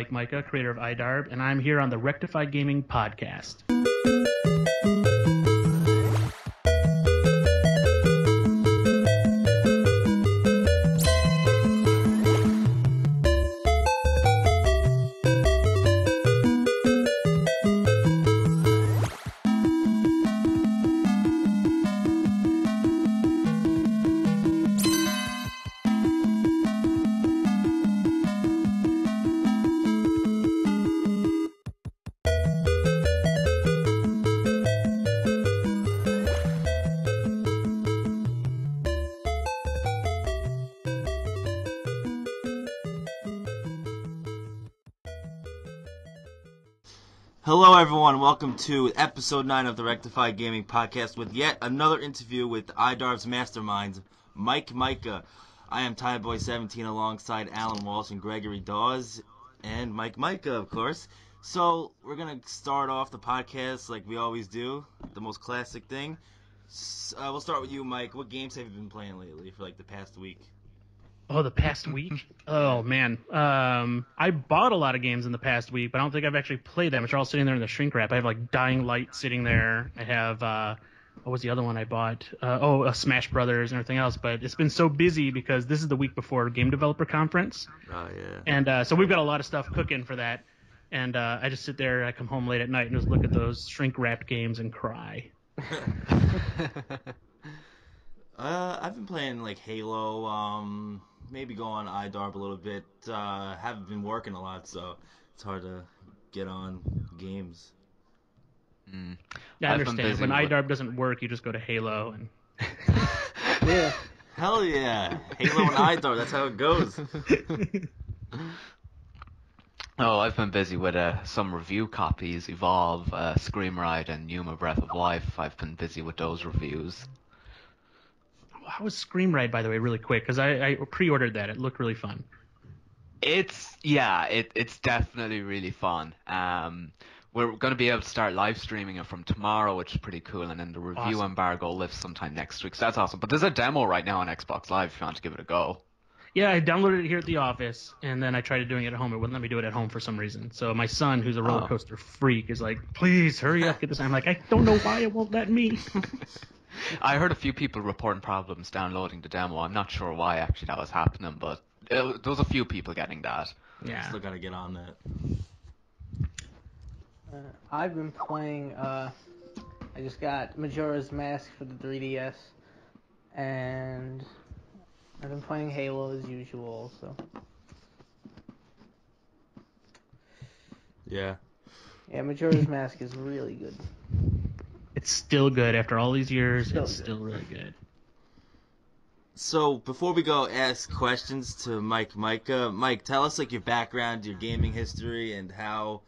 Mike Mika, creator of IDARB, and I'm here on the Rectify Gaming podcast. Hello everyone, welcome to episode 9 of the Rectify Gaming Podcast with yet another interview with IDARB's masterminds, Mike Mika. I am Tyboy13 alongside Alan Walsh and Gregory Dawes, and Mike Mika, of course. So, we're going to start off the podcast like we always do, the most classic thing. We'll start with you, Mike. What games have you been playing lately for like the past week? Oh, the past week? Oh, man. I bought a lot of games in the past week, but I don't think I've actually played them. It's all sitting there in the shrink wrap. I have, like, Dying Light sitting there. I have, what was the other one I bought? Smash Brothers and everything else. But it's been so busy because this is the week before Game Developer Conference. Oh, yeah. And so we've got a lot of stuff cooking for that. And I just sit there, I come home late at night and just look at those shrink-wrapped games and cry. I've been playing, like, Halo, maybe go on IDARB a little bit. Haven't been working a lot, so it's hard to get on games. Yeah, I understand. When IDARB doesn't work, you just go to Halo and yeah. Hell yeah. Halo and IDARB, that's how it goes. Oh, I've been busy with some review copies, Evolve, Scream Ride, and Yuma Breath of Life. I've been busy with those reviews. How was Scream Ride, by the way, really quick? Because I pre-ordered that. It looked really fun. It's definitely really fun. We're going to be able to start live streaming it from tomorrow, which is pretty cool, and then the review embargo lifts sometime next week, so that's awesome. But there's a demo right now on Xbox Live if you want to give it a go. Yeah, I downloaded it here at the office, and then I tried doing it at home. It wouldn't let me do it at home for some reason. So my son, who's a roller coaster freak, is like, please, hurry up, get this. I'm like, I don't know why it won't let me. I heard a few people reporting problems downloading the demo. I'm not sure why actually that was happening, but there was a few people getting that. Yeah. Still gotta get on that. I've been playing, I just got Majora's Mask for the 3DS, and I've been playing Halo as usual, so. Yeah. Yeah, Majora's Mask is really good. It's still good after all these years. It's Still still really good. So before we go ask questions to Mike Mika, Mike, tell us like your background, your gaming history, and how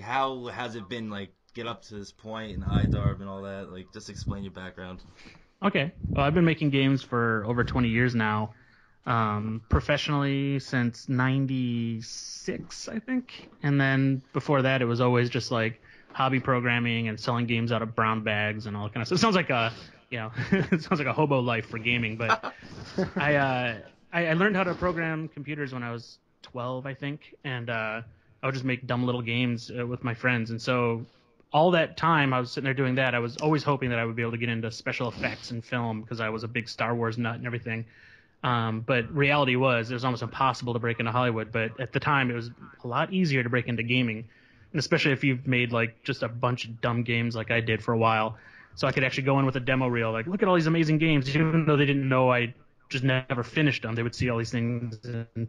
how has it been like get up to this point in IDARB and all that? Like just explain your background. Okay. Well, I've been making games for over 20 years now. Professionally since 96, I think. And then before that it was always just like hobby programming and selling games out of brown bags and all that kind of stuff. It sounds like it sounds like a hobo life for gaming, but I learned how to program computers when I was 12, I think, and I would just make dumb little games with my friends. And so all that time I was sitting there doing that, I was always hoping that I would be able to get into special effects and film because I was a big Star Wars nut and everything. But reality was it was almost impossible to break into Hollywood. But at the time, it was a lot easier to break into gaming. And especially if you've made like just a bunch of dumb games like I did for a while. So I could actually go in with a demo reel, like, look at all these amazing games, even though they didn't know I just never finished them. They would see all these things and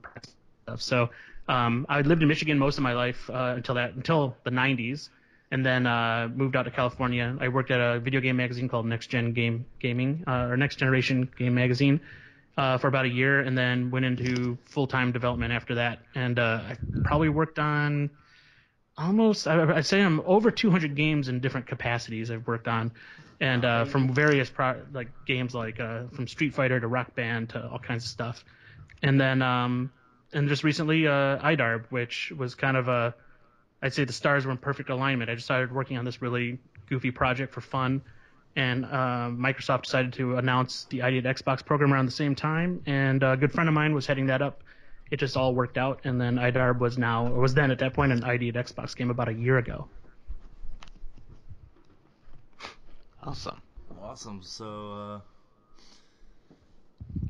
stuff. So I lived in Michigan most of my life until the 90s, and then moved out to California. I worked at a video game magazine called Next Generation Game Magazine for about a year, and then went into full-time development after that. And I probably worked on I'd say I'm over 200 games in different capacities I've worked on, and from various games like from Street Fighter to Rock Band to all kinds of stuff. And then and just recently IDARB, which was kind of I'd say the stars were in perfect alignment. I just started working on this really goofy project for fun, and Microsoft decided to announce the ID at Xbox program around the same time, and a good friend of mine was heading that up, it just all worked out. And then IDARB was then at that point an ID at Xbox game about a year ago. Awesome. Awesome. So,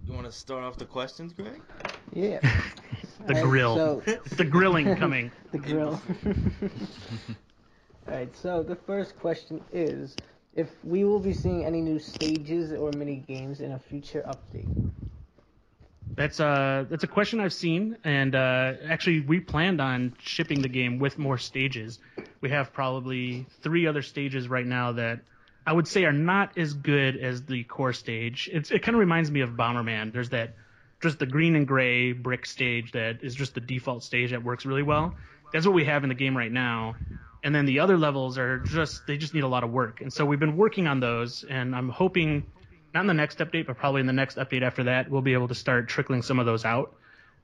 you want to start off the questions, Greg? Yeah. The Alright, grill. so- The grilling coming. The grill. Alright, so the first question is if we will be seeing any new stages or mini games in a future update. That's a question I've seen, and actually we planned on shipping the game with more stages. We have probably 3 other stages right now that I would say are not as good as the core stage. It kind of reminds me of Bomberman. There's that just the green and gray brick stage that is just the default stage that works really well. That's what we have in the game right now. And then the other levels they just need a lot of work. And so we've been working on those, and I'm hoping, not in the next update, but probably in the next update after that, we'll be able to start trickling some of those out.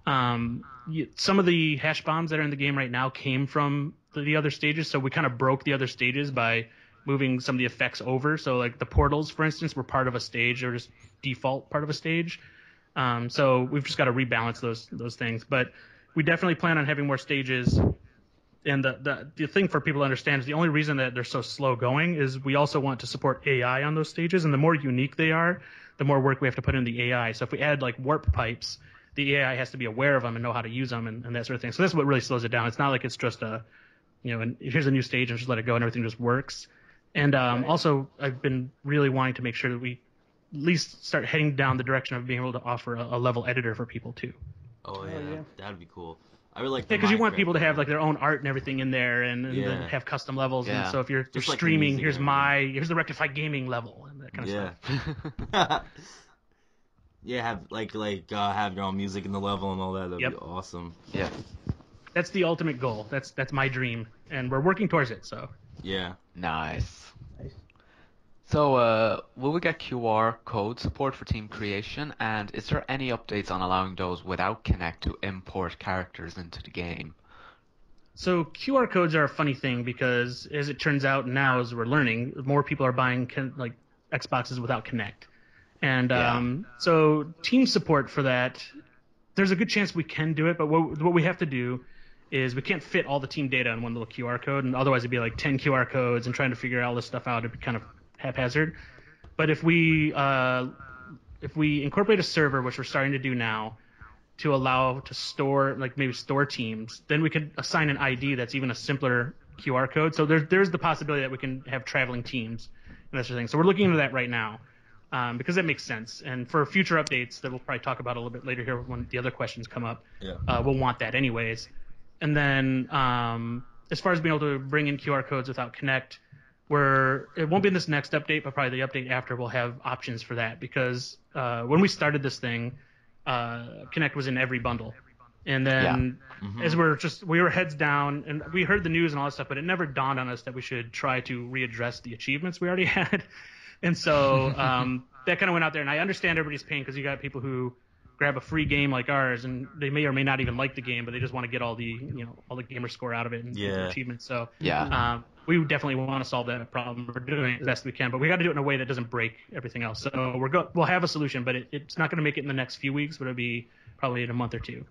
Some of the hash bombs that are in the game right now came from the other stages, so we kind of broke the other stages by moving some of the effects over. So like the portals, for instance, were part of a stage. They're just default part of a stage. So we've just got to rebalance those things. But we definitely plan on having more stages. And the thing for people to understand is the only reason that they're so slow going is we also want to support AI on those stages. And the more unique they are, the more work we have to put in the AI. So if we add like warp pipes, the AI has to be aware of them and know how to use them and that sort of thing. So that's what really slows it down. It's not like it's just and here's a new stage and just let it go and everything just works. And also, I've been really wanting to make sure that we at least start heading down the direction of being able to offer a level editor for people too. Oh yeah, yeah. that'd be cool. I really like. Yeah, because you want people to have like their own art and everything in there, and then have custom levels. Yeah. And so if you're Just like the streaming, music here's the Rectify gaming level and that kind of stuff. Yeah, have your own music in the level and all that. That'd be awesome. Yeah. That's the ultimate goal. That's my dream, and we're working towards it. So Yeah. Nice. Nice. So, will we get QR code support for team creation? And is there any updates on allowing those without Connect to import characters into the game? So QR codes are a funny thing because, as it turns out now, as we're learning, more people are buying like Xboxes without Connect, and so team support for that. There's a good chance we can do it, but what we have to do is we can't fit all the team data in one little QR code, and otherwise it'd be like 10 QR codes, and trying to figure all this stuff out would be kind of haphazard. But if we incorporate a server, which we're starting to do now, to allow to store, like maybe store teams, then we could assign an ID that's even a simpler QR code. So there's the possibility that we can have traveling teams and that sort of thing. So we're looking into that right now because that makes sense. And for future updates that we'll probably talk about a little bit later here when the other questions come up, we'll want that anyways. And then as far as being able to bring in QR codes without Connect, it won't be in this next update, but probably the update after we'll have options for that, because when we started this thing, Connect was in every bundle, and then as we were heads down and we heard the news and all that stuff, but it never dawned on us that we should try to readdress the achievements we already had. And so that kind of went out there, and I understand everybody's pain because you got people who grab a free game like ours and they may or may not even like the game, but they just want to get all the gamer score out of it and get the achievements. So we definitely want to solve that problem. We're doing it as best we can, but we got to do it in a way that doesn't break everything else. So we'll have a solution, but it's not going to make it in the next few weeks, but it'll be probably in a month or two.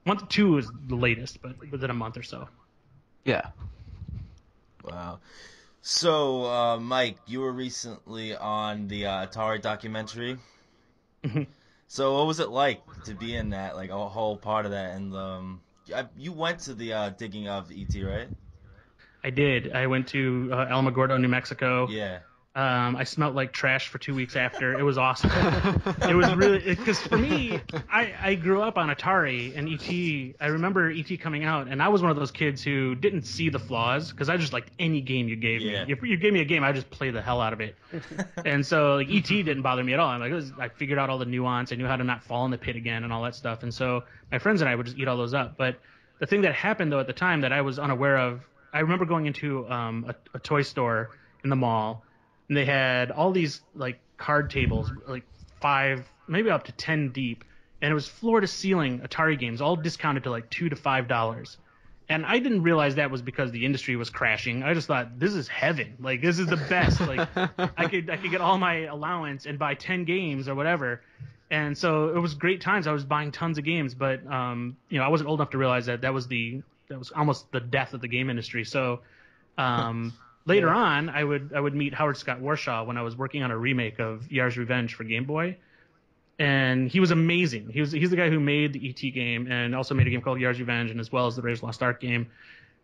Month 2 is the latest, but within a month or so. Yeah. Wow. So, Mike, you were recently on the Atari documentary. So what was it like to be in that, like a whole part of that? And you went to the digging of E.T., right? I did. I went to Alamogordo, New Mexico. Yeah. I smelled like trash for 2 weeks after. It was awesome. It was really, because for me, I grew up on Atari and E.T. I remember E.T. coming out, and I was one of those kids who didn't see the flaws because I just liked any game you gave me. If you gave me a game, I just play the hell out of it. And so like E.T. didn't bother me at all. I figured out all the nuance. I knew how to not fall in the pit again and all that stuff. And so my friends and I would just eat all those up. But the thing that happened though at the time that I was unaware of, I remember going into a toy store in the mall. And they had all these like card tables, like 5, maybe up to 10 deep, and it was floor to ceiling Atari games, all discounted to like $2 to $5. And I didn't realize that was because the industry was crashing. I just thought this is heaven, like this is the best. Like I could get all my allowance and buy 10 games or whatever. And so it was great times. I was buying tons of games, but I wasn't old enough to realize that was almost the death of the game industry. So later on, I would meet Howard Scott Warshaw when I was working on a remake of Yar's Revenge for Game Boy, and he was amazing. He's the guy who made the ET game and also made a game called Yar's Revenge, and as well as the Raiders Lost Ark game.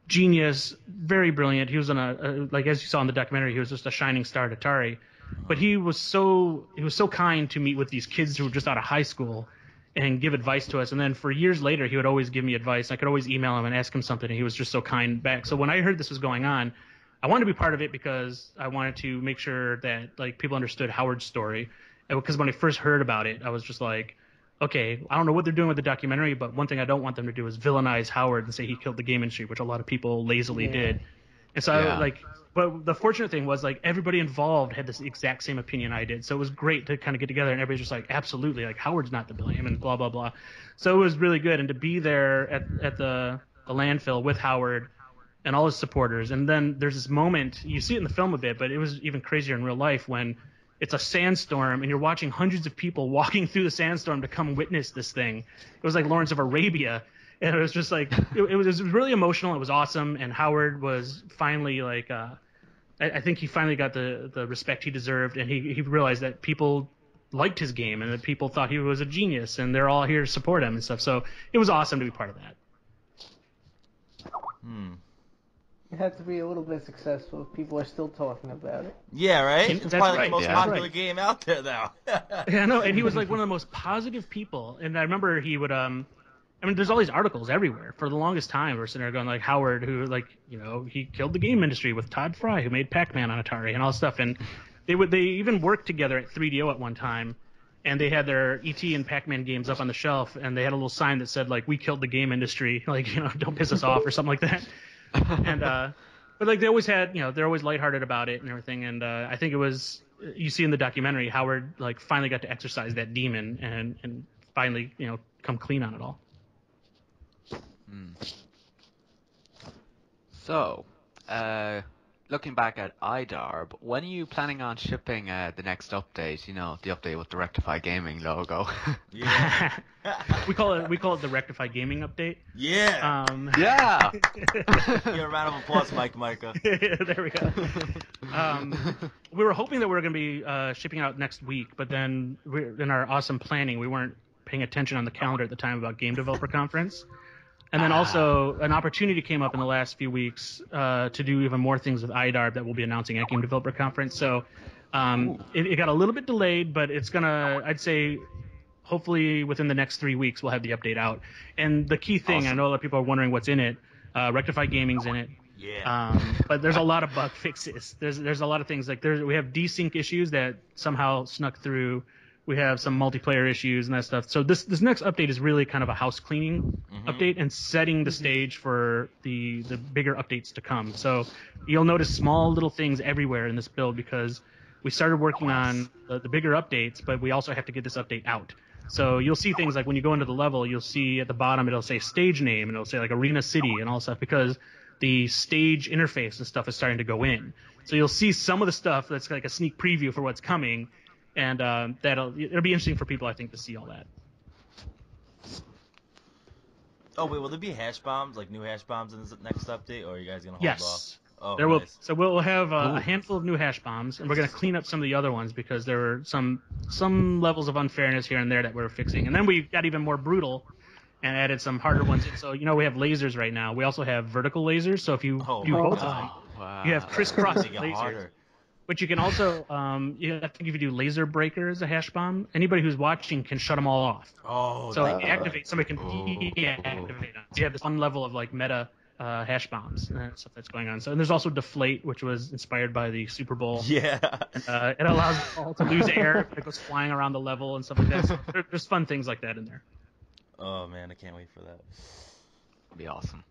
Genius, very brilliant. He was like as you saw in the documentary, he was just a shining star at Atari. But he was so kind to meet with these kids who were just out of high school and give advice to us. And then for years later, he would always give me advice. I could always email him and ask him something, and he was just so kind back. So when I heard this was going on, I wanted to be part of it because I wanted to make sure that like people understood Howard's story. Because when I first heard about it, I was just like, okay, I don't know what they're doing with the documentary, but one thing I don't want them to do is villainize Howard and say he killed the game industry, which a lot of people lazily did. And so but the fortunate thing was like everybody involved had this exact same opinion I did. So it was great to kind of get together and everybody's just like, absolutely, like Howard's not to blame and blah, blah, blah. So it was really good. And to be there at the landfill with Howard and all his supporters. And then there's this moment, you see it in the film a bit, but it was even crazier in real life when it's a sandstorm and you're watching hundreds of people walking through the sandstorm to come witness this thing. It was like Lawrence of Arabia. And it was just like, it was really emotional. It was awesome. And Howard was finally like, I think he finally got the respect he deserved. And he realized that people liked his game and that people thought he was a genius and they're all here to support him and stuff. So it was awesome to be part of that. You have to be a little bit successful if people are still talking about it. Yeah, right? It's probably like the most popular right. game out there now. Yeah, no, and he was like one of the most positive people. And I remember he would there's all these articles everywhere. For the longest time, we're sitting there going like Howard, who he killed the game industry with Todd Fry, who made Pac-Man on Atari and all stuff. And they even worked together at 3DO at one time, and they had their ET and Pac-Man games up on the shelf, and they had a little sign that said like, "We killed the game industry," like don't piss us off or something like that. And but like they always had, they're always lighthearted about it and everything. And I think it was, you see in the documentary, Howard like finally got to exercise that demon and finally come clean on it all. So, looking back at IDARB, when are you planning on shipping the next update? The update with the Rectify Gaming logo. Yeah. we call it the Rectify Gaming update. Yeah. Yeah. Give a round of applause, Mike Mika. There we go. We were hoping that we were going to be shipping out next week, but then in our awesome planning, we weren't paying attention on the calendar at the time about Game Developer Conference. And then also an opportunity came up in the last few weeks to do even more things with IDARB that we'll be announcing at Game Developer Conference. So it got a little bit delayed, but it's I'd say, hopefully within the next 3 weeks, we'll have the update out. And the key thing, I know a lot of people are wondering what's in it. Rectify Gaming's in it. Yeah. But there's a lot of bug fixes. There's a lot of things like we have desync issues that somehow snuck through. We have some multiplayer issues and that stuff. So this next update is really kind of a house cleaning update and setting the stage for the bigger updates to come. So you'll notice small little things everywhere in this build because we started working on the bigger updates, but we also have to get this update out. So you'll see things like when you go into the level, you'll see at the bottom it'll say stage name and it'll say like Arena City and all stuff because the stage interface and stuff is starting to go in. So you'll see some of the stuff that's like a sneak preview for what's coming. And it'll be interesting for people, I think, to see all that. Oh wait, will there be hash bombs, like new hash bombs in this next update, or are you guys gonna hold off? Yes. Oh, there nice. will. So we'll have a handful of new hash bombs, and we're gonna clean up some of the other ones because there were some levels of unfairness here and there that we're fixing. And then we got even more brutal and added some harder ones in. So we have lasers right now. We also have vertical lasers. So if you do both of them, you have crisscross lasers. Harder. But you can also, I think if you do laser breaker as a hash bomb, anybody who's watching can shut them all off. Oh, so activate. Somebody can deactivate them. So you have this one level of like meta hash bombs and stuff that's going on. So and there's also deflate, which was inspired by the Super Bowl. Yeah. It allows the ball to lose air if it goes flying around the level and stuff like that. So there's fun things like that in there. Oh man, I can't wait for that. It'd be awesome.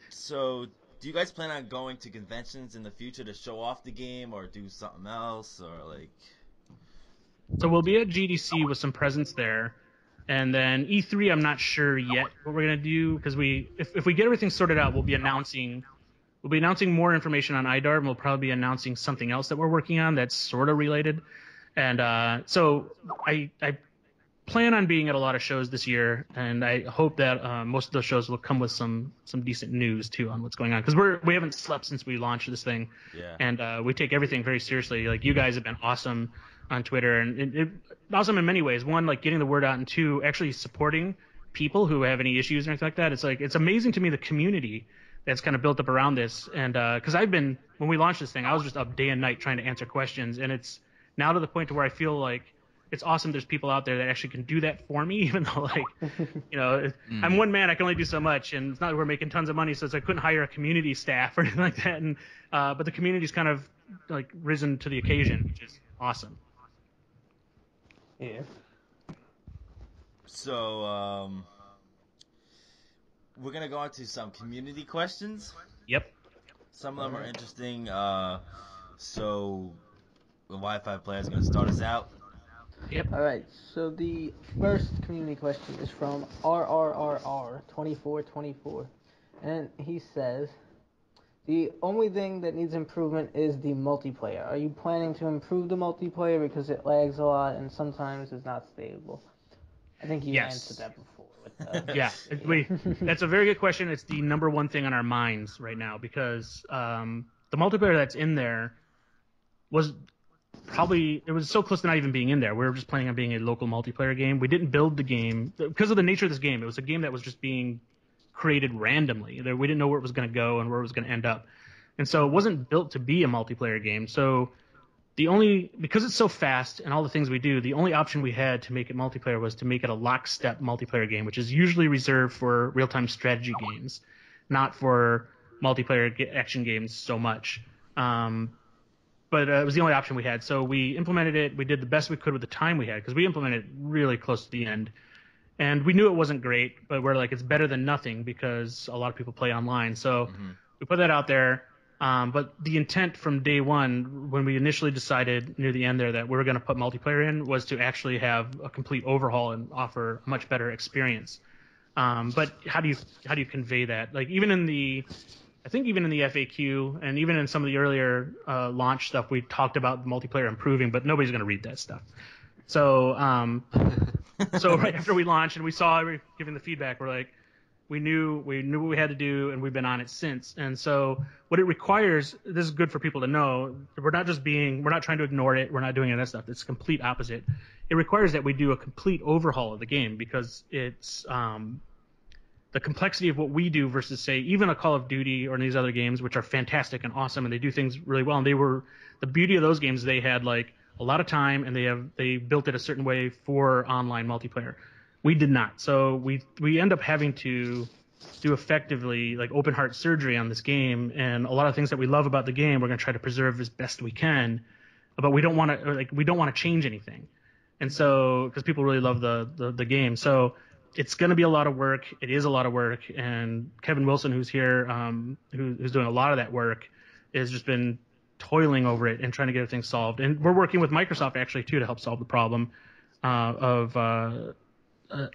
So, do you guys plan on going to conventions in the future to show off the game or do something else or like? So we'll be at GDC with some presents there, and then E3 I'm not sure yet what we're gonna do because if we get everything sorted out, we'll be announcing more information on IDARB, and we'll probably be announcing something else that we're working on that's sort of related. And so I plan on being at a lot of shows this year, and I hope that most of those shows will come with some decent news too on what's going on, because we haven't slept since we launched this thing, and we take everything very seriously. Like, you guys have been awesome on Twitter, and awesome in many ways. One, like getting the word out, and two, actually supporting people who have any issues or anything like that. It's amazing to me, the community that's kind of built up around this, and because when we launched this thing, I was just up day and night trying to answer questions, and it's now to the point to where I feel like it's awesome there's people out there that actually can do that for me, even though, like, I'm one man, I can only do so much, and it's not like we're making tons of money, so I couldn't hire a community staff or anything like that. And but the community's kind of like risen to the occasion, which is awesome. Yeah. So we're gonna go on to some community questions. Yep. Some of them are interesting. So the Wi-Fi player is gonna start us out. Yep. All right. So the first community question is from RRRR2424, and he says, the only thing that needs improvement is the multiplayer. Are you planning to improve the multiplayer because it lags a lot and sometimes is not stable? I think you answered that before. Yeah, that's a very good question. It's the number one thing on our minds right now, because the multiplayer that's in there was it was so close to not even being in there. We were just planning on being a local multiplayer game. We didn't build the game because of the nature of this game. It was a game that was just being created randomly. We didn't know where it was going to go and where it was going to end up, and so it wasn't built to be a multiplayer game. So because it's so fast and all the things we do, the only option we had to make it multiplayer was to make it a lockstep multiplayer game, which is usually reserved for real-time strategy games, not for multiplayer action games so much. But it was the only option we had. So we implemented it. We did the best we could with the time we had, because we implemented it really close to the end. And we knew it wasn't great, but we're like, it's better than nothing, because a lot of people play online. So we put that out there. But the intent from day one, when we initially decided near the end there that we were going to put multiplayer in, was to actually have a complete overhaul and offer a much better experience. But how do you convey that? Like, I think even in the FAQ and even in some of the earlier launch stuff, we talked about multiplayer improving, but nobody's going to read that stuff. So so right after we launched and we saw giving the feedback, we're like, we knew what we had to do, and we've been on it since. And so what it requires, this is good for people to know, we're not trying to ignore it. We're not doing any of that stuff. It's the complete opposite. It requires that we do a complete overhaul of the game, because it's the complexity of what we do versus, say, even a Call of Duty or these other games, which are fantastic and awesome, and they do things really well. And the beauty of those games, they had like a lot of time, and they built it a certain way for online multiplayer. We did not. So we end up having to do effectively like open heart surgery on this game, and a lot of things that we love about the game we're going to try to preserve as best we can, but we don't want to change anything. And so, because people really love the game, so it's going to be a lot of work. It is a lot of work, and Kevin Wilson, who's here, who's doing a lot of that work, has just been toiling over it and trying to get everything solved. And we're working with Microsoft actually too to help solve the problem of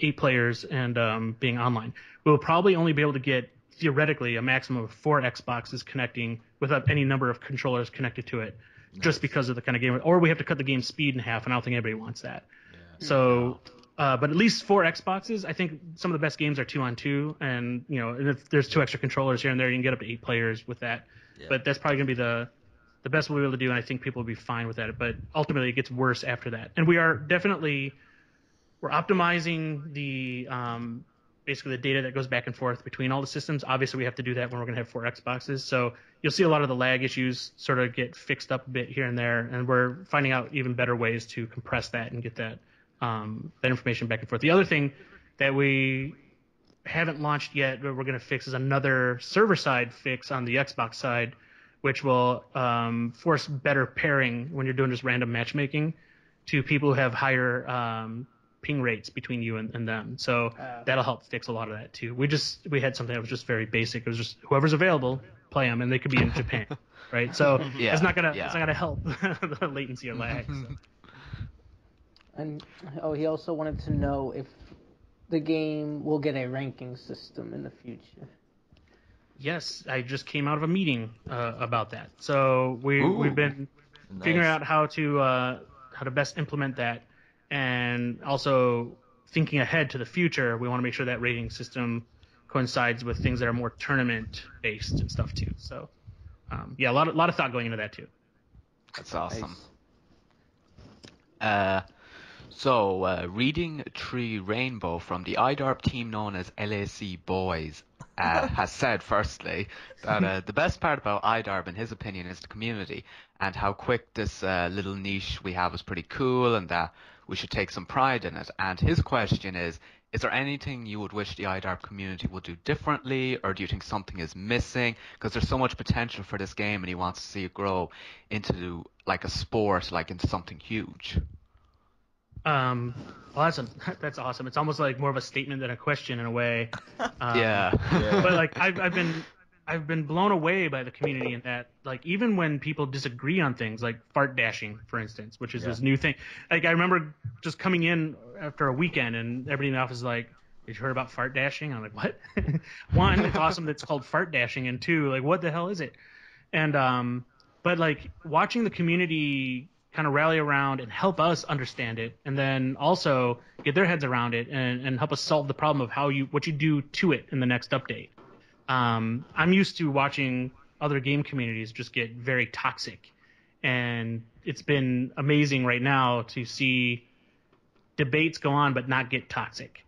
8 players and being online. We'll probably only be able to get theoretically a maximum of 4 Xboxes connecting without any number of controllers connected to it, just because of the kind of game. Or we have to cut the game speed in half, and I don't think anybody wants that. Yeah. So. But at least 4 Xboxes. I think some of the best games are 2-on-2, and if there's 2 extra controllers here and there, you can get up to 8 players with that. Yeah. But that's probably going to be the best we'll be able to do, and I think people will be fine with that. But ultimately, it gets worse after that. And we're optimizing the basically the data that goes back and forth between all the systems. Obviously, we have to do that when we're going to have 4 Xboxes. So you'll see a lot of the lag issues sort of get fixed up a bit here and there, and we're finding out even better ways to compress that and get that information back and forth. The other thing that we haven't launched yet, but we're going to fix, is another server-side fix on the Xbox side, which will force better pairing when you're doing just random matchmaking to people who have higher ping rates between you and them. So that'll help fix a lot of that too. We had something that was just very basic. It was just whoever's available, play them, and they could be in Japan, right? So it's not gonna help the latency or lag. So. And he also wanted to know if the game will get a ranking system in the future. Yes, I just came out of a meeting about that. So we've been figuring out how to best implement that, and also thinking ahead to the future, we want to make sure that rating system coincides with things that are more tournament based and stuff too. So yeah, a lot of thought going into that too. That's awesome. Nice. Reading Tree Rainbow from the IDARB team known as LAC Boys has said, firstly, that the best part about IDARB, in his opinion, is the community, and how quick this little niche we have is pretty cool, and that we should take some pride in it. And his question is there anything you would wish the IDARB community would do differently, or do you think something is missing? Because there's so much potential for this game, and he wants to see it grow into like a sport, like into something huge. Well, that's awesome. It's almost like more of a statement than a question in a way. Yeah. But like I've been blown away by the community in that, like, even when people disagree on things like fart dashing, for instance, which is this new thing. Like, I remember just coming in after a weekend and everybody in the office is like, "Did you heard about fart dashing?" I'm like, "What?" One, it's awesome that it's called fart dashing, and two, like, what the hell is it? And but like watching the community kind of rally around and help us understand it, and then also get their heads around it and help us solve the problem of what you do to it in the next update. I'm used to watching other game communities just get very toxic, and it's been amazing right now to see debates go on but not get toxic.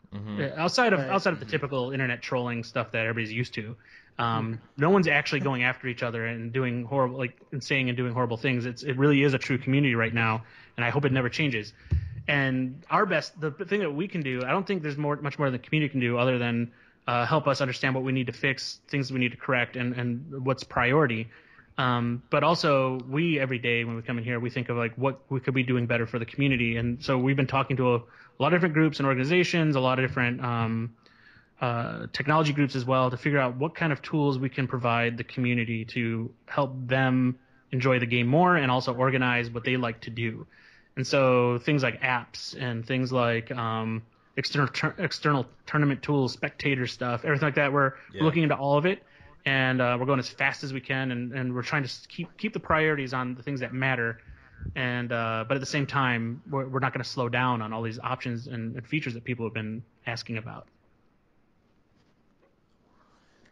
Outside of the typical internet trolling stuff that everybody's used to. No one's actually going after each other and doing horrible, like, and saying and doing horrible things. It really is a true community right now, and I hope it never changes. And the thing that we can do, I don't think there's much more the community can do other than help us understand what we need to fix, things we need to correct, and what's priority. But also, we every day when we come in here, we think of like what we could be doing better for the community. And so we've been talking to a lot of different groups and organizations, a lot of different technology groups as well, to figure out what kind of tools we can provide the community to help them enjoy the game more and also organize what they like to do. And so things like apps and things like external tournament tools, spectator stuff, everything like that. We're looking into all of it, and we're going as fast as we can, and we're trying to keep the priorities on the things that matter. And but at the same time, we're not going to slow down on all these options and features that people have been asking about.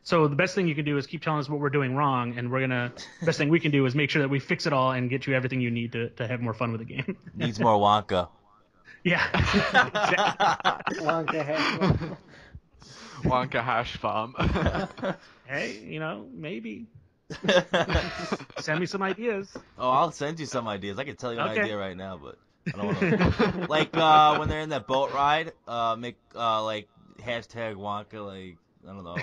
So the best thing you can do is keep telling us what we're doing wrong, and the best thing we can do is make sure that we fix it all and get you everything you need to have more fun with the game. Needs more Wonka. Yeah. Exactly. Wonka Wonka hash hash. farm. Hey, maybe. Send me some ideas. Oh, I'll send you some ideas. I can tell you an idea right now, but I don't want to. Like when they're in that boat ride, make like hashtag Wonka, like, I don't know.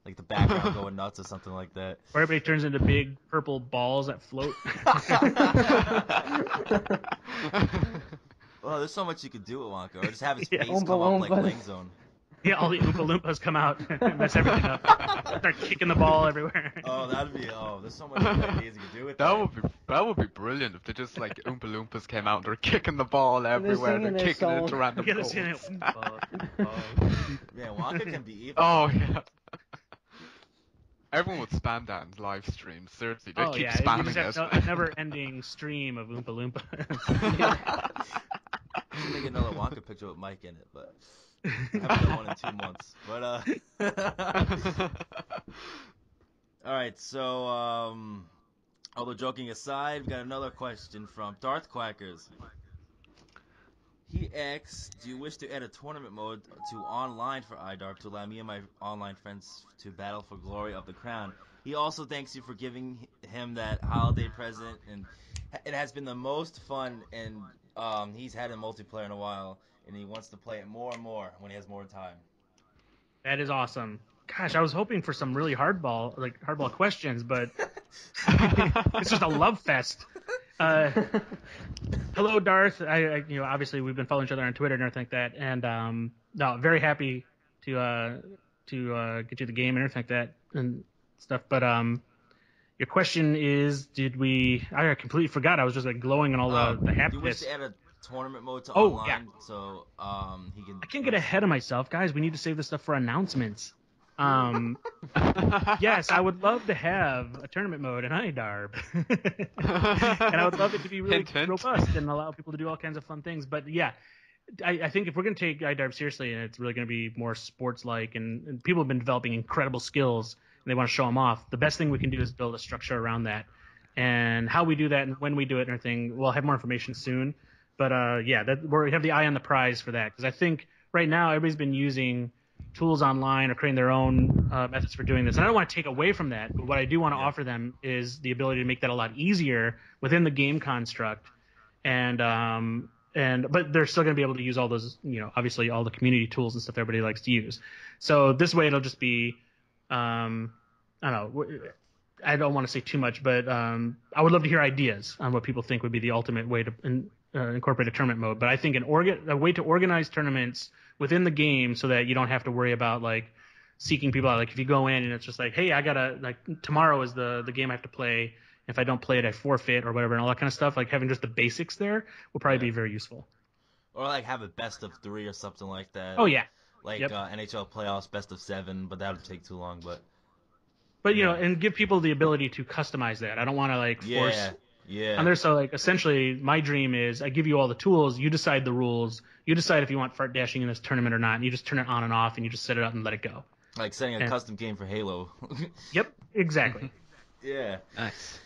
Like the background going nuts or something like that. Where everybody turns into big purple balls that float. Well, there's so much you could do with Wonka, or just have his face Oompa come up like Loompas. Wing Zone. Yeah, all the Oompa Loompas come out and mess everything up. Start kicking the ball everywhere. Oh, there's so many ideas you could do with That would be brilliant if they just like Oompa Loompas came out and they're kicking the ball everywhere, they're kicking it into random Yeah, goals. they're saying, Yeah, Wonka can be evil. Oh yeah. Everyone would spam that in live streams. Seriously, they keep spamming you just this. have a never-ending stream of Oompa Loompas. I'm gonna make another Wonka picture with Mike in it, but I haven't done one in 2 months. But all right, so although joking aside, we've got another question from Darth Quackers. He asks, do you wish to add a tournament mode to online for IDARB to allow me and my online friends to battle for glory of the crown? He also thanks you for giving him that holiday present, and it has been the most fun, and he's had a multiplayer in a while, and he wants to play it more and more when he has more time. That is awesome. Gosh, I was hoping for some really hardball questions, but it's just a love fest. Hello, Darth. I obviously we've been following each other on Twitter and everything like that, and no, very happy to get you the game and everything like that and stuff. But your question is, I completely forgot. I was just like glowing on all the happiness. Do you wish to add a tournament mode to online? Yeah. So he can. I can't get ahead of myself, guys. We need to save this stuff for announcements. Yes, I would love to have a tournament mode in IDARB. And I would love it to be really Hint, hint. robust and allow people to do all kinds of fun things. But yeah, I think if we're going to take IDARB seriously and it's really going to be more sports-like and people have been developing incredible skills and they want to show them off, the best thing we can do is build a structure around that. And how we do that and when we do it and everything, we'll have more information soon. But yeah, we have the eye on the prize for that. Because I think right now everybody's been using tools online or creating their own methods for doing this. And I don't want to take away from that, but what I do want to offer them is the ability to make that a lot easier within the game construct. But they're still going to be able to use all those, obviously all the community tools and stuff everybody likes to use. So this way it'll just be, I don't know, I don't want to say too much, but I would love to hear ideas on what people think would be the ultimate way to incorporate a tournament mode. But I think a way to organize tournaments within the game so that you don't have to worry about like seeking people out. Like if you go in and it's just like, hey, I gotta like tomorrow is the game I have to play. If I don't play it, I forfeit or whatever and all that kind of stuff. Like having just the basics there will probably be very useful. Or like have a best of 3 or something like that. Oh yeah. Like NHL playoffs, best of 7, but that would take too long. But and give people the ability to customize that. I don't want to like force. Yeah. And so like essentially my dream is I give you all the tools, you decide the rules, you decide if you want fart dashing in this tournament or not, and you just turn it on and off and you just set it up and let it go. Like setting a custom game for Halo. Yep, exactly. Yeah. Nice.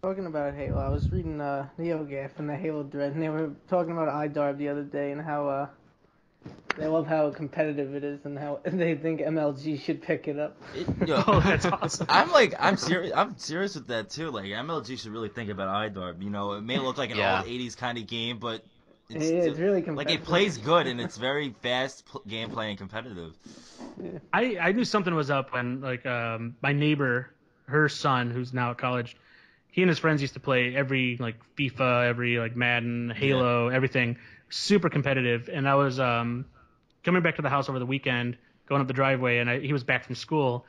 Talking about Halo, I was reading NeoGAF and the Halo Dread, and they were talking about IDARB the other day and how they love how competitive it is and how they think MLG should pick it up. Oh, that's awesome. I'm serious with that too. Like MLG should really think about IDARB. It may look like an old '80s kind of game, but it's really competitive. Like it plays good and it's very fast gameplay and competitive. Yeah. I knew something was up when like my neighbor, her son, who's now at college, he and his friends used to play every like FIFA, every like Madden, Halo, everything. Super competitive, and I was coming back to the house over the weekend, going up the driveway, and he was back from school.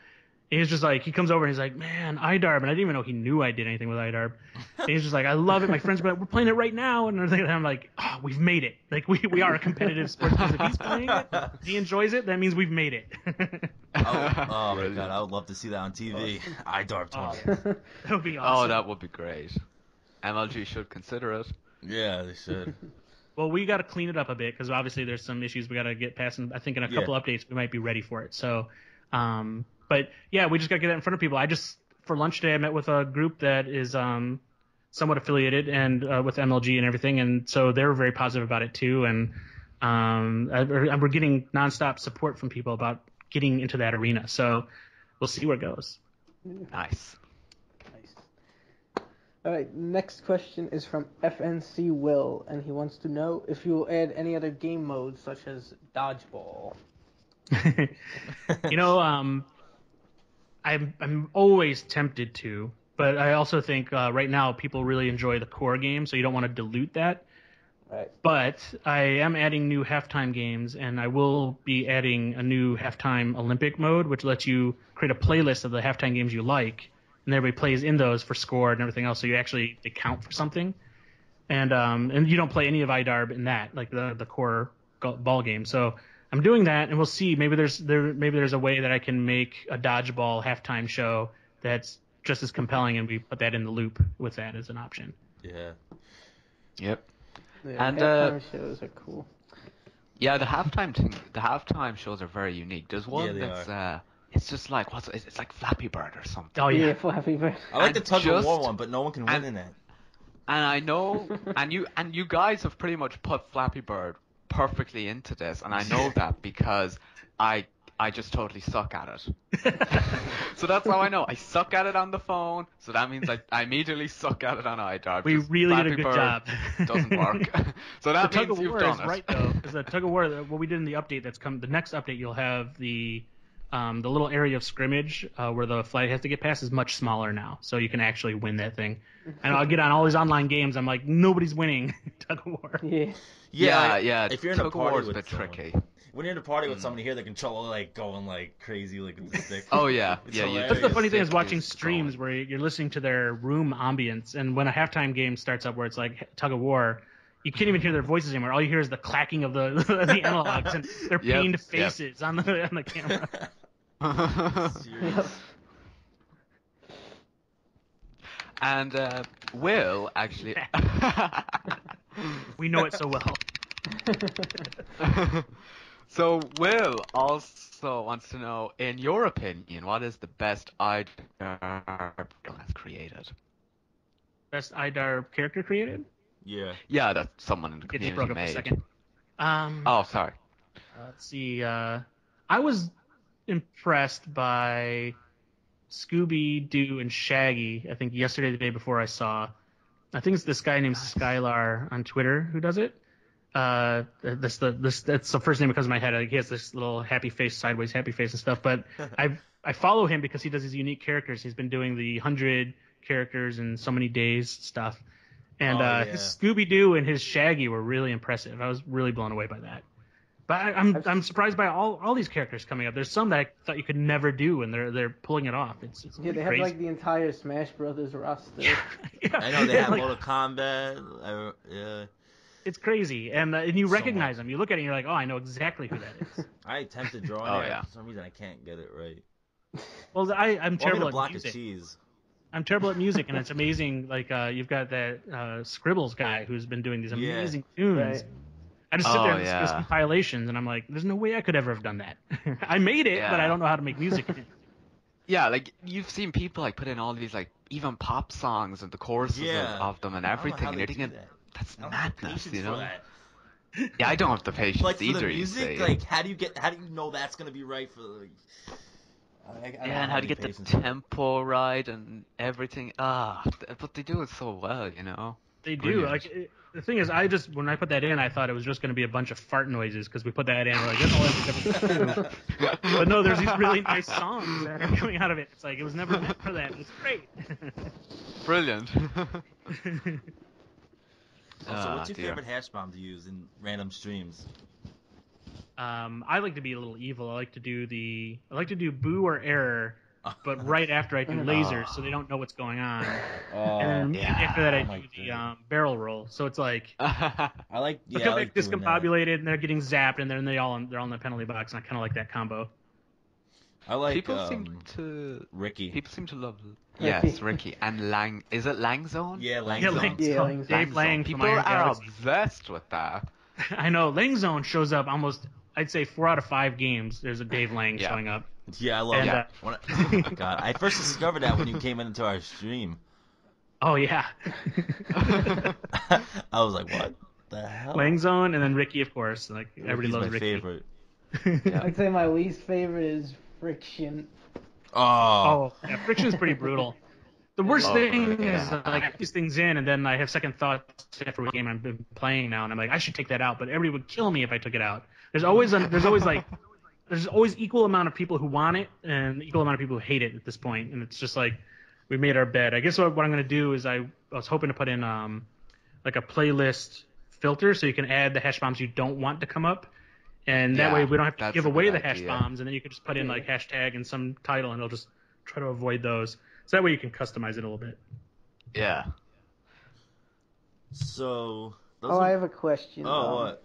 And he was just like, he comes over and he's like, man, IDARB, and I didn't even know he knew I did anything with IDARB. And he's just like, I love it. My friends are like, we're playing it right now, and I'm like, oh, we've made it. Like we are a competitive sports. If he's playing it, he enjoys it, that means we've made it. Oh my god, I would love to see that on TV. IDARB tournament. That would be awesome. Oh, that would be great. MLG should consider it. Yeah, they should. Well, we got to clean it up a bit because obviously there's some issues we got to get past, and I think in a couple updates we might be ready for it. So, but yeah, we just got to get that in front of people. For lunch today, I met with a group that is somewhat affiliated and with MLG and everything, and so they were very positive about it too. And we're getting nonstop support from people about getting into that arena. So we'll see where it goes. Nice. All right, next question is from FNC Will, and he wants to know if you will add any other game modes such as dodgeball. I'm always tempted to, but I also think right now people really enjoy the core game, so you don't want to dilute that. Right. But I am adding new halftime games, and I will be adding a new halftime Olympic mode, which lets you create a playlist of the halftime games you like, and everybody plays in those for score and everything else, so they count for something. And you don't play any of IDARB in that, like the core ball game. So I'm doing that, and we'll see. Maybe there's a way that I can make a dodgeball halftime show that's just as compelling, and we put that in the loop with that as an option. Yeah. Yep. Yeah, And halftime shows are cool. Yeah, the halftime shows are very unique. There's one that's it's just like it's like Flappy Bird or something. Oh yeah, Flappy Bird. I like the tug of war one, but no one can win in it. And I know, and you guys have pretty much put Flappy Bird perfectly into this, and I know that because I just totally suck at it. So that's how I know. I suck at it on the phone, so that means I immediately suck at it on IDARB. We really Flappy did a good Bird job. Doesn't work. So that the means tug of you've war done is it. right though, because the tug of war, what we did in the update that's come, the next update you'll have the little area of scrimmage where the flight has to get past is much smaller now, so you can actually win that thing. And I'll get on all these online games. I'm like, nobody's winning tug of war. Yeah. If you're in a tug of war party is a with bit someone, tricky. when you're in a party with somebody here, the controller like going like crazy, like with the stick. Oh yeah, It's yeah. hilarious. That's the funny thing is Stick watching is streams gone. where you're listening to their room ambience, and when a halftime game starts up where it's like tug of war, you can't even hear their voices anymore. All you hear is the clacking of the analogs and their pained faces on the camera. Serious. And Will actually. We know it so well. So Will also wants to know, in your opinion, what is the best IDARB class created? Best IDARB character created? Yeah. Yeah, that someone in the It community just broke up made. a second. Oh, sorry. Let's see. I was impressed by Scooby Doo and Shaggy. I think yesterday, the day before, I think it's this guy named Skylar on Twitter who does it. That's the first name that comes to my head. He has this little happy face, sideways happy face and stuff. But I follow him because he does these unique characters. He's been doing the 100 characters in so many days stuff. And his Scooby Doo and his Shaggy were really impressive. I was really blown away by that. But I'm surprised by all these characters coming up. There's some that I thought you could never do, and they're pulling it off. It's they have crazy. like the entire Smash Brothers roster. Yeah. I know they have like, Mortal Kombat. Yeah. It's crazy, and you recognize them. You look at it, and you're like, oh, I know exactly who that is. I attempted drawing it. For some reason, I can't get it right. Well, I'm terrible a block at music. of cheese. I'm terrible at music, and it's amazing. Like you've got that Scribbles guy who's been doing these amazing tunes. Right. I just sit there and listen to his compilations, and I'm like, there's no way I could ever have done that. I made it, but I don't know how to make music in it. Yeah, like you've seen people like put in all these like even pop songs and the choruses of them and everything, and you're thinking that's madness, you know? Yeah, I don't have the patience like, either. For the music, like how do you know that's gonna be right for the? And how do you get the tempo right and everything? But they do it so well, you know. They do. Like the thing is, when I put that in, I thought it was just going to be a bunch of fart noises because we put that in. We're like, that's all that's But no, there's these really nice songs that are coming out of it. It's like it was never meant for that. It's great. Brilliant. So what's your favorite hash bomb to use in random streams? I like to be a little evil. I like to do boo or error, but right after I do lasers, so they don't know what's going on. And then after that, I do the barrel roll. So it's like I like discombobulated, and they're getting zapped, and then they're all in the penalty box. And I kind of like that combo. I like people seem to Ricky. People seem to love. Yes, Ricky and Lang. Is it Lang Zone? Yeah, Lang Zone. Dave Lang. People are obsessed with that. I know. Lang Zone shows up almost. I'd say 4 out of 5 games. There's a Dave Lang showing up. Yeah, I love that. Oh my god, I first discovered that when you came into our stream. Oh yeah. I was like, what the hell? Lang Zone, and then Ricky, of course. Like everybody loves my Ricky. Favorite. I'd say my least favorite is Friction. Oh, yeah, Friction's pretty brutal. The worst thing is like I put these things in, and then I have second thoughts after a game I've been playing now, and I'm like, I should take that out, but everybody would kill me if I took it out. There's always equal amount of people who want it and equal amount of people who hate it at this point, and it's just like we made our bed. I guess what I'm gonna do is I was hoping to put in like a playlist filter so you can add the hash bombs you don't want to come up, and that way we don't have to give away the hash bombs, and then you can just put in like hashtag and some title, and it'll just try to avoid those. So that way you can customize it a little bit. Yeah. So. I have a question. What?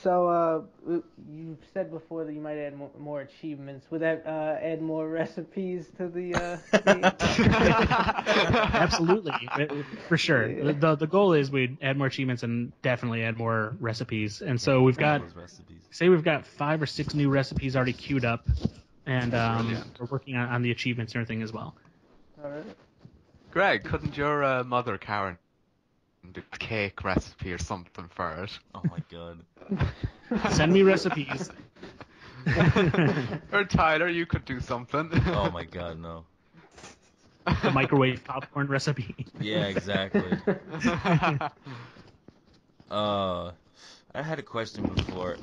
So you said before that you might add more achievements. Would that add more recipes to the game? Absolutely, for sure. Yeah. The goal is we'd add more achievements and definitely add more recipes. And so we've got 5 or 6 new recipes already queued up, and we're working on the achievements and everything as well. All right. Greg, couldn't your mother Karen do a cake recipe or something for it? Oh my god. Send me recipes. Or Tyler, you could do something. Oh my god, no. The microwave popcorn recipe. Yeah, exactly. I had a question before.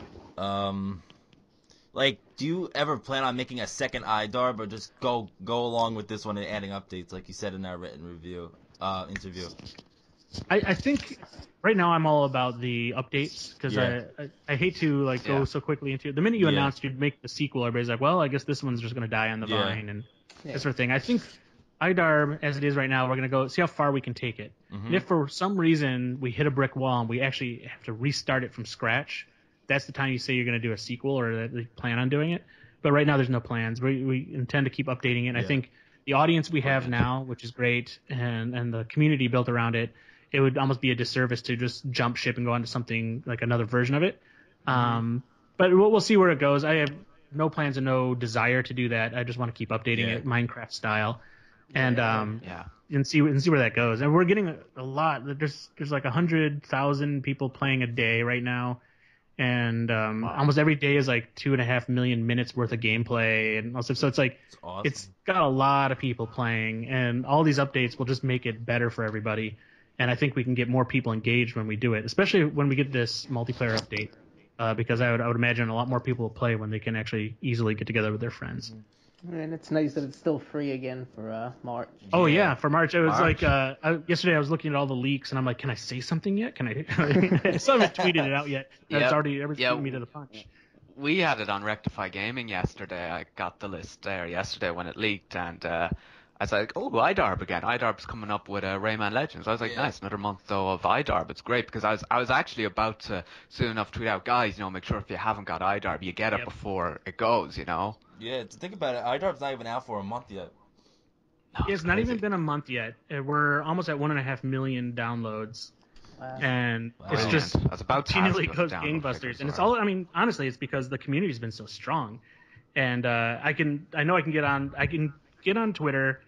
Like, do you ever plan on making a second IDARB, or just go along with this one and adding updates, like you said in our written review interview? I think right now I'm all about the updates because I hate to go so quickly into it. The minute you announced you'd make the sequel, everybody's like, well, I guess this one's just going to die on the vine and that sort of thing. I think IDARB, as it is right now, we're going to go see how far we can take it. And if for some reason we hit a brick wall and we actually have to restart it from scratch, that's the time you say you're going to do a sequel or that you plan on doing it. But right now there's no plans. We intend to keep updating it. And I think the audience we have now, which is great, and the community built around it, it would almost be a disservice to just jump ship and go on to something like another version of it. But we'll see where it goes. I have no plans and no desire to do that. I just want to keep updating it Minecraft style. And see where that goes. And we're getting a lot. There's like 100,000 people playing a day right now, and almost every day is like 2.5 million minutes worth of gameplay, and also so it's like awesome. It's got a lot of people playing, and all these updates will just make it better for everybody. And I think we can get more people engaged when we do it, especially when we get this multiplayer update, because I would imagine a lot more people will play when they can actually easily get together with their friends. And it's nice that it's still free again for March. Oh yeah, for March. It was like yesterday I was looking at all the leaks and I'm like, can I say something yet? Can I? I still haven't tweeted it out yet. It's already beating me to the punch. We had it on Rectify Gaming yesterday. I got the list there yesterday when it leaked, and I was like, oh, IDARB again. IDARB's coming up with Rayman Legends. I was like, nice, another month though of IDARB. It's great because I was actually about to soon enough tweet out, guys, make sure if you haven't got IDARB, you get it before it goes, Yeah, to think about it, IDARB's not even out for a month yet. No, it's not even been a month yet. We're almost at 1.5 million downloads. Wow. And it's just continually goes gangbusters. And it's all, honestly, it's because the community's been so strong. And I know I can get on Twitter,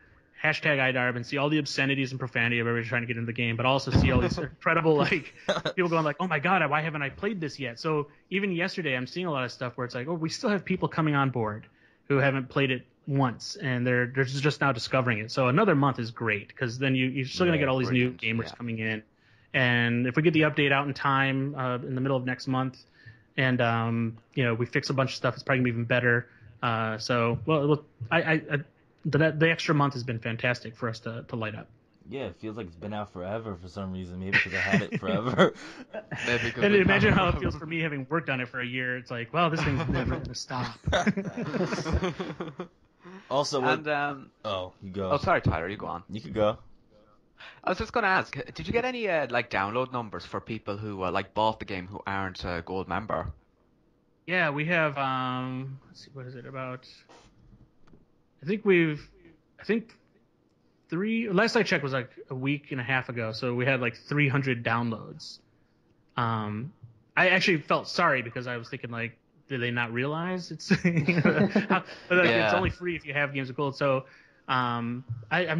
hashtag IDARB, and see all the obscenities and profanity of everybody trying to get into the game, but also see all these incredible, people going like, oh my god, why haven't I played this yet? So even yesterday, I'm seeing a lot of stuff where it's like, oh, we still have people coming on board who haven't played it once, and they're just now discovering it. So another month is great, because then you're still going to get all these new gamers coming in. And if we get the update out in time, in the middle of next month, and we fix a bunch of stuff, it's probably going to be even better. The extra month has been fantastic for us to light up. Yeah, it feels like it's been out forever for some reason. Maybe because I had it forever. And imagine how it feels for me having worked on it for a year. It's like, well, this thing's never going to stop. Also, you go. Oh, sorry, Tyler, you go on. You could go. I was just going to ask, did you get any download numbers for people who bought the game who aren't a gold member? Yeah, we have. Let's see, what is it about? I think last I checked was like a week and a half ago, so we had like 300 downloads. I actually felt sorry because I was thinking like, did they not realize it's it's only free if you have games of gold. So I'm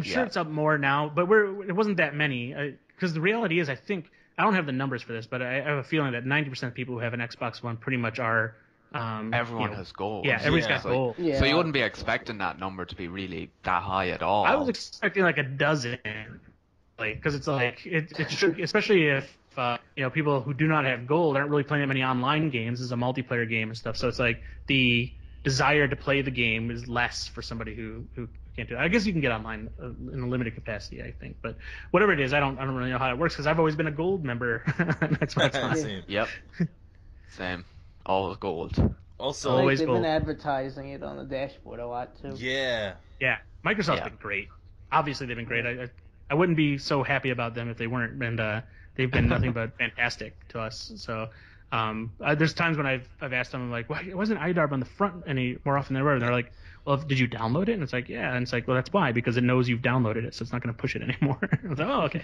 sure it's up more now, but it wasn't that many, because the reality is, I think, I don't have the numbers for this, but I have a feeling that 90% of people who have an Xbox One pretty much are everyone has gold. Yeah, everybody's got gold. Yeah. So you wouldn't be expecting that number to be really that high at all. I was expecting like a dozen, because it's like it should, especially if people who do not have gold aren't really playing that many online games. It's a multiplayer game and stuff, so it's like the desire to play the game is less for somebody who can't do it. I guess you can get online in a limited capacity, I think, but whatever it is, I don't really know how it works, because I've always been a gold member. That's why it's fine. Same. Yep. Same. All gold. Also, always they've gold. been advertising it on the dashboard a lot too. Yeah. Yeah, Microsoft's been great. Obviously, they've been great. I wouldn't be so happy about them if they weren't, and they've been nothing but fantastic to us. So there's times when I've asked them, like, why wasn't IDARB on the front any more often than ever? And they're like, well, did you download it? And it's like, yeah. And it's like, well, that's why, because it knows you've downloaded it, so it's not going to push it anymore. I was like, oh, okay.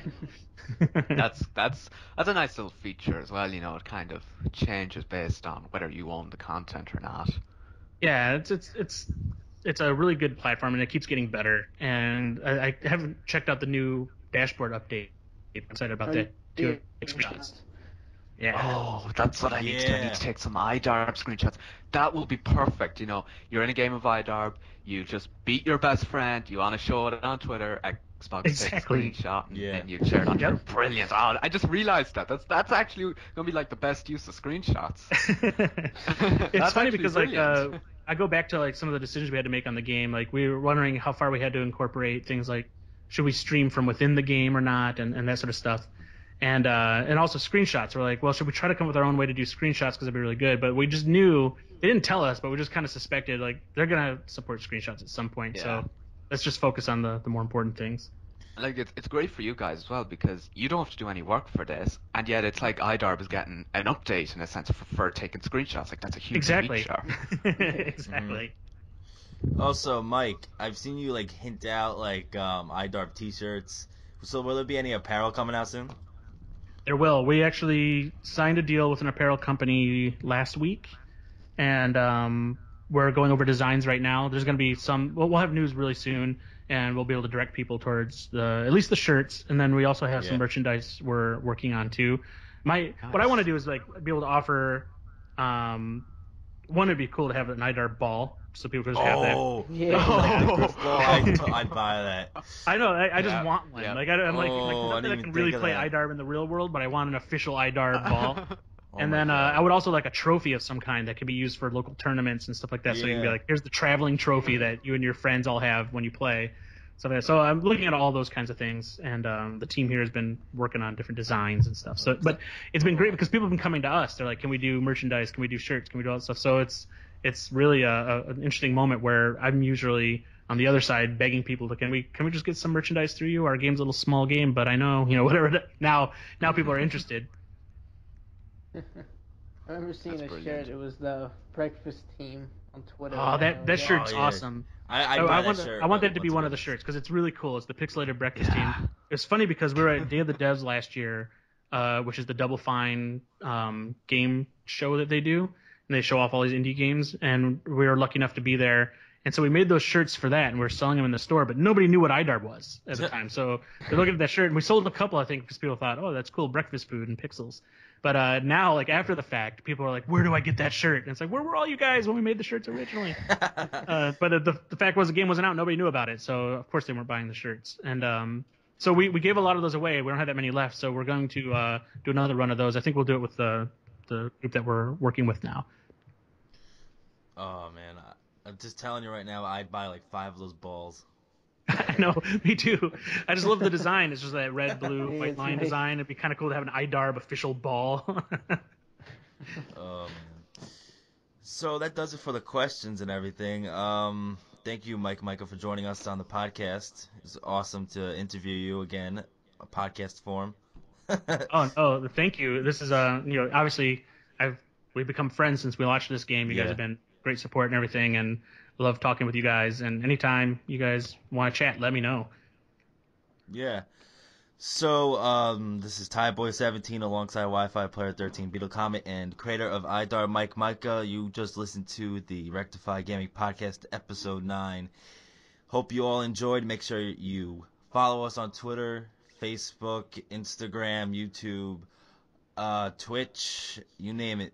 That's a nice little feature as well. It kind of changes based on whether you own the content or not. Yeah, it's a really good platform, and it keeps getting better. And I haven't checked out the new dashboard update. I'm excited about that too. Yeah. Oh, that's what I need to do. I need to take some IDARB screenshots. That will be perfect. You're in a game of IDARB. You just beat your best friend. You want to show it on Twitter. Xbox takes a screenshot and you share it on Twitter. Brilliant. Oh, I just realized that. That's actually going to be like the best use of screenshots. It's funny because brilliant. I go back to like some of the decisions we had to make on the game. Like we were wondering how far we had to incorporate things like, should we stream from within the game or not, and that sort of stuff. And also screenshots. We're like, well, should we try to come up with our own way to do screenshots, because it'd be really good? But we just knew, they didn't tell us, but we just kind of suspected, like, they're gonna support screenshots at some point. Yeah. So let's just focus on the more important things. Like it's great for you guys as well because you don't have to do any work for this, and yet it's like IDARB is getting an update in a sense for taking screenshots. Like that's a huge feature. Exactly. Also, Mike, I've seen you like hint out like IDARB T-shirts. So will there be any apparel coming out soon? There will. We actually signed a deal with an apparel company last week, and we're going over designs right now. There's going to be some. We'll have news really soon, and we'll be able to direct people towards at least the shirts, and then we also have some merchandise we're working on too. What I want to do is like be able to offer. One, it'd be cool to have an IDARB ball, so people can just have that. Yeah. I'd buy that. I know. I just want one. Yeah. Like I'm like I not that I didn't can even really think of play that. IDARB in the real world, but I want an official IDARB ball. And my then God. I would also like a trophy of some kind that could be used for local tournaments and stuff like that. So you can be Yeah. like, here's the traveling trophy that you and your friends all have when you play. So I'm looking at all those kinds of things, and the team here has been working on different designs and stuff. So, but it's been great because people have been coming to us. They're like, can we do merchandise? Can we do shirts? Can we do all that stuff? So it's really an interesting moment where I'm usually on the other side begging people to can we just get some merchandise through you? Our game's a little small game, but I know whatever. Now people are interested. I remember seeing That's a brilliant. shirt. It was the breakfast team on Twitter. Oh, that shirt's yeah. awesome. I'd I buy want that shirt. I want that to be once one it of the goes- shirts because it's really cool. It's the pixelated breakfast Yeah. team. It's funny because we were at Day of the Devs last year, which is the Double Fine game show that they do, and they show off all these indie games. And we were lucky enough to be there, and so we made those shirts for that, and we were selling them in the store. But nobody knew what IDARB was at the time, so they're looking at that shirt, and we sold a couple, I think, because people thought, oh, that's cool, breakfast food and pixels. But now, like after the fact, people are like, "Where do I get that shirt?" And it's like, "Where were all you guys when we made the shirts originally?" But the fact was, the game wasn't out; nobody knew about it, so of course they weren't buying the shirts. And so we gave a lot of those away. We don't have that many left, so we're going to do another run of those. I think we'll do it with the group that we're working with now. Oh man, I'm just telling you right now, I'd buy like 5 of those balls. I know, me too. I just love the design. It's just that red, blue, Yeah, white it's line nice. design. It'd be kind of cool to have an IDARB official ball. Man. So that does it for the questions and everything. Thank you, Mike Mika, for joining us on the podcast. It's awesome to interview you again, a podcast form. Oh, thank you. This is obviously we've become friends since we launched this game. You guys have been great support and everything, and love talking with you guys. And anytime you guys want to chat, let me know. Yeah. So, this is Tyboy17 alongside Wifiplayer13 and Beetlecomet and creator of IDARB, Mike Mika. You just listened to the Rectify Gaming Podcast, Episode 9. Hope you all enjoyed. Make sure you follow us on Twitter, Facebook, Instagram, YouTube, Twitch, you name it.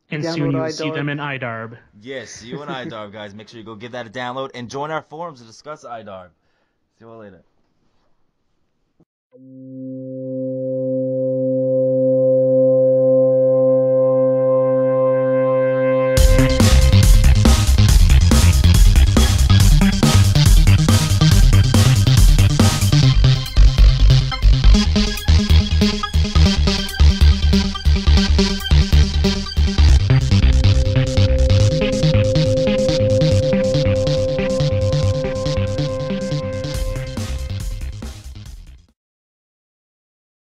And Download soon you'll see IDARB. them in IDARB. Yes, you and IDARB, guys. Make sure you go give that a download and join our forums to discuss IDARB. See you all later.